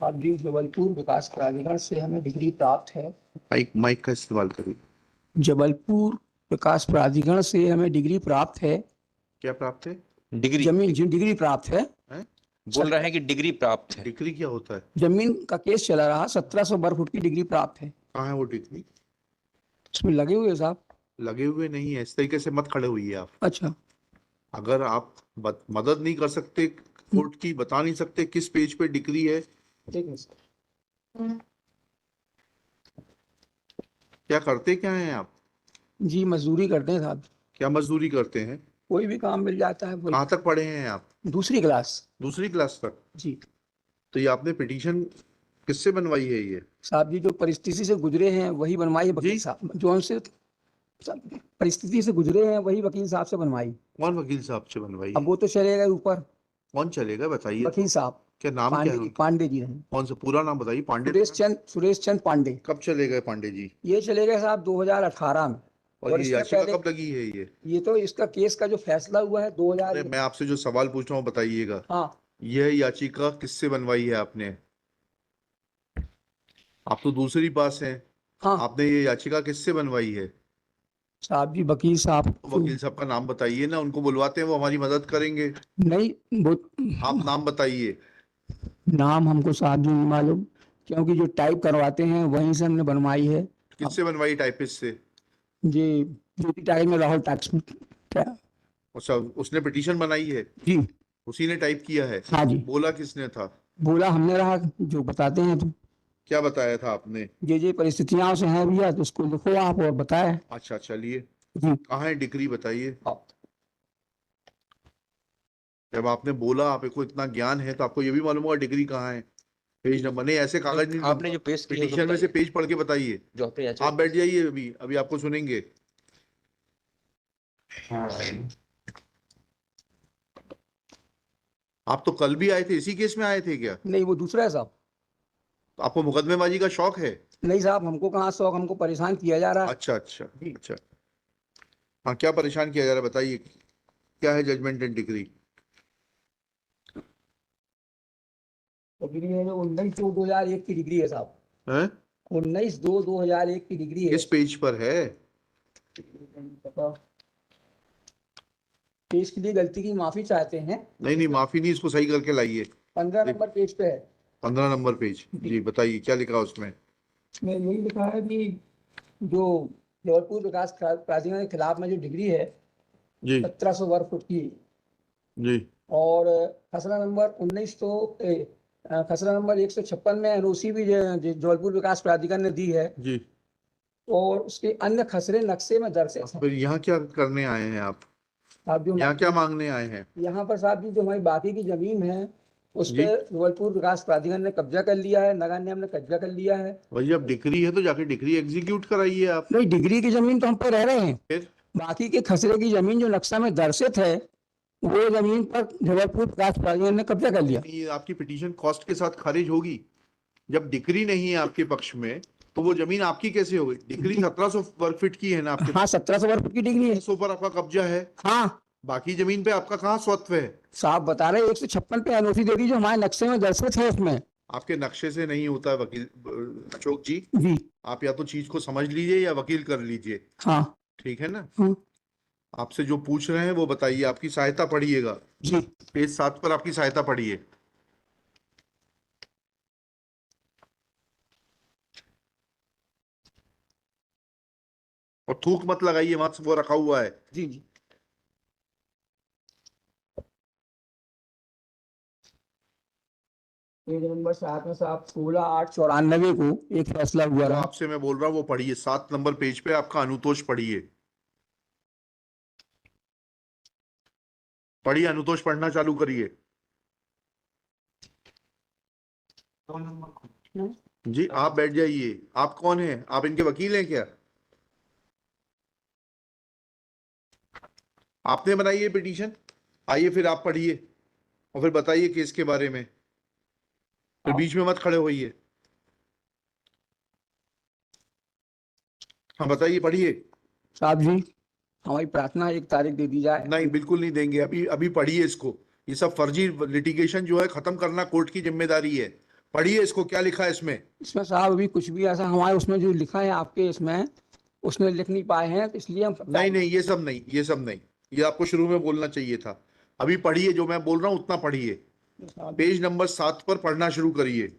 अब जी जबलपुर विकास प्राधिकरण से हमें डिग्री प्राप्त है। माइक माइक का इस्तेमाल करिए। जबलपुर विकास प्राधिकरण से हमें डिग्री प्राप्त है। क्या प्राप्त है? डिग्री जमीन डिग्री प्राप्त है। हैं? बोल रहे हैं कि डिग्री प्राप्त है। डिग्री क्या होता है? जमीन का केस चला रहा, 1700 वर्ग फुट की डिग्री प्राप्त है। कहाँ है वो डिग्री? उसमें लगे हुए साहब। लगे हुए नहीं है, इस तरीके से मत खड़े हुई आप। अच्छा। अगर आप मदद नहीं कर सकते कोर्ट की, बता नहीं सकते किस पेज पे डिग्री है, ठीक है सर। क्या करते क्या हैं आप? जी मजदूरी करते हैं साहब। क्या मजदूरी करते हैं? कोई भी काम मिल जाता है वही। कहाँ तक पढ़े हैं आप? दूसरी क्लास। दूसरी क्लास तक? जी तो ये आपने पिटीशन किससे बनवाई है ये? साहब जी जो परिस्थिति से गुजरे हैं वही बनवाई है वकील जी? साहब, जो उनसे परिस्थिति से गुजरे हैं वही वकील साहब से बनवाई। कौन वकील साहब से बनवाई अब है? वो तो चले गए ऊपर। कौन चलेगा बताइए वकील तो। साहब क्या नाम क्या है पांडे जी, उनका? पांडे जी रहे। कौन सा पूरा नाम बताइए? पांडे? सुरेश चंद पांडे। कब चले गए पांडे जी? ये चले गए साहब 2018 में। और ये इससे याचिका पहले कब लगी है ये? ये तो इसका केस का जो फैसला हुआ है 2000। अरे मैं आपसे जो सवाल पूछ रहा हूँ बताइएगा। हाँ यह याचिका किससे बनवाई है आपने? आप तो दूसरी पास हैं। हाँ आपने ये याचिका किससे बनवाई है? साहब जी वकील साहब। वकील साहब का नाम बताइए ना, उनको बुलवाते हैं, वो हमारी मदद करेंगे। नहीं वो आप नाम बताइए। नाम हमको साहब जी नहीं मालूम, क्योंकि जो टाइप करवाते हैं वहीं से हमने बनवाई है। अब किससे बनवाई? टाइपिस्ट से? जी ज्योति टाइप में राहुल टैक्स। अच्छा, उसने पिटीशन बनाई है? जी उसी ने टाइप किया है? हाँ जी। बोला किसने था? बोला हमने रहा, जो बताते हैं तो क्या बताया था आपने? ये परिस्थितियां से हैं भैया तो उसको लिखो आप और बताए। अच्छा चलिए, जी कहाँ है डिग्री बताइए। हाँ। जब आपने बोला आपको इतना ज्ञान है तो आपको ये भी मालूम होगा डिग्री कहाँ है। पेज नंबर नहीं, ऐसे कागज नहीं आपने जो पेश किया पिटीशन में से पेज पढ़ के बताइए। जो आपने आप बैठ जाइए, अभी अभी आपको सुनेंगे। आप तो कल भी आए थे, इसी केस में आए थे क्या? नहीं वो दूसरा है साहब। तो आपको मुकदमेबाजी का शौक है? नहीं साहब हमको कहाँ शौक, हमको परेशान किया जा रहा है। अच्छा अच्छा अच्छा। हाँ, क्या परेशान किया जा रहा है बताइए। क्या है जजमेंट एंड डिग्री? डिग्री है जो 19/2/2001 की डिग्री है साहब। हैं? 19/2/2001 की डिग्री है। किस पेज पर है? पेज के लिए गलती की माफी चाहते हैं। नहीं नहीं, माफी नहीं, इसको सही करके लाइए। 15 नंबर पेज पे है। 15 नंबर पेज जी, बताइए क्या लिखा उसमें। इसमें यही लिखा है कि जो जबलपुर विकास प्राधिकरण के खिलाफ में जो डिग्री है जी 1700 वर्ग फुट की, जी और खसरा नंबर 156 में एनओसी भी जबलपुर विकास प्राधिकरण ने दी है, जी। और उसके अन्य खसरे नक्शे में दर्ज है। फिर यहाँ क्या करने आए हैं आप? आप जो यहाँ क्या मांगने आए हैं? यहाँ पर साहब जी जो हमारी बाकी की जमीन है उस जी। पर जबलपुर विकास प्राधिकरण ने कब्जा कर लिया है, नगर निगम ने कब्जा कर लिया है। भाई अब डिग्री है तो जाके डिग्री एग्जीक्यूट कराइए आप। नहीं डिग्री की जमीन तो हम पे रह रहे हैं, फिर बाकी के खसरे की जमीन जो नक्शा में दर्शित है वो जमीन पर जबलपुर विकास प्राधिकरण ने कब्जा कर लिया। ये आपकी पिटीशन कॉस्ट के साथ खारिज होगी। जब डिग्री नहीं है आपके पक्ष में तो वो जमीन आपकी कैसे होगी? डिग्री 1700 वर्ग फीट की है ना आपके? हाँ 1700 वर्ग फुट की डिग्री है। 100 पर आपका कब्जा है। हाँ बाकी जमीन पे आपका कहाँ स्वत्व है? साहब बता रहे 156 पे एनओसी दे दी जो हमारे नक्शे में दर्शित है उसमें। आपके नक्शे से नहीं होता है वकील अशोक जी। जी आप या तो चीज को समझ लीजिए या वकील कर लीजिए। हाँ ठीक है ना? हाँ आपसे जो पूछ रहे हैं वो बताइए, आपकी सहायता पढ़िएगा। जी। पेज 7 पर आपकी सहायता पढ़िए। और थूक मत लगाइए, वहां वो रखा हुआ है। जी जी। पेज नंबर 7 में साहब 16/8/94 को एक फैसला हुआ जो रहा। आपसे मैं बोल रहा हूँ वो पढ़िए, 7 नंबर पेज पे आपका अनुतोष पढ़िए। पढ़िए, अनुतोष पढ़ना चालू करिए। जी आप बैठ जाइए। आप कौन हैं? आप इनके वकील हैं क्या? आपने बनाई है पिटीशन? आइए फिर आप पढ़िए और फिर बताइए केस के बारे में, फिर बीच में मत खड़े होइए। हाँ बताइए, पढ़िए। साहब जी हमारी प्रार्थना 1 तारीख दे दी जाए। नहीं बिल्कुल नहीं देंगे, अभी अभी पढ़िए इसको। ये सब फर्जी लिटिगेशन जो है खत्म करना कोर्ट की जिम्मेदारी है। पढ़िए इसको, क्या लिखा है इसमें। इसमें साहब अभी कुछ भी ऐसा हमारे उसमें जो लिखा है आपके इसमें, उसमें लिख नहीं पाए हैं, तो इसलिए हम नहीं नहीं, ये सब नहीं, ये सब नहीं, ये आपको शुरू में बोलना चाहिए था। अभी पढ़िए, जो मैं बोल रहा हूँ उतना पढ़िए। पेज नंबर 7 पर पढ़ना शुरू करिए।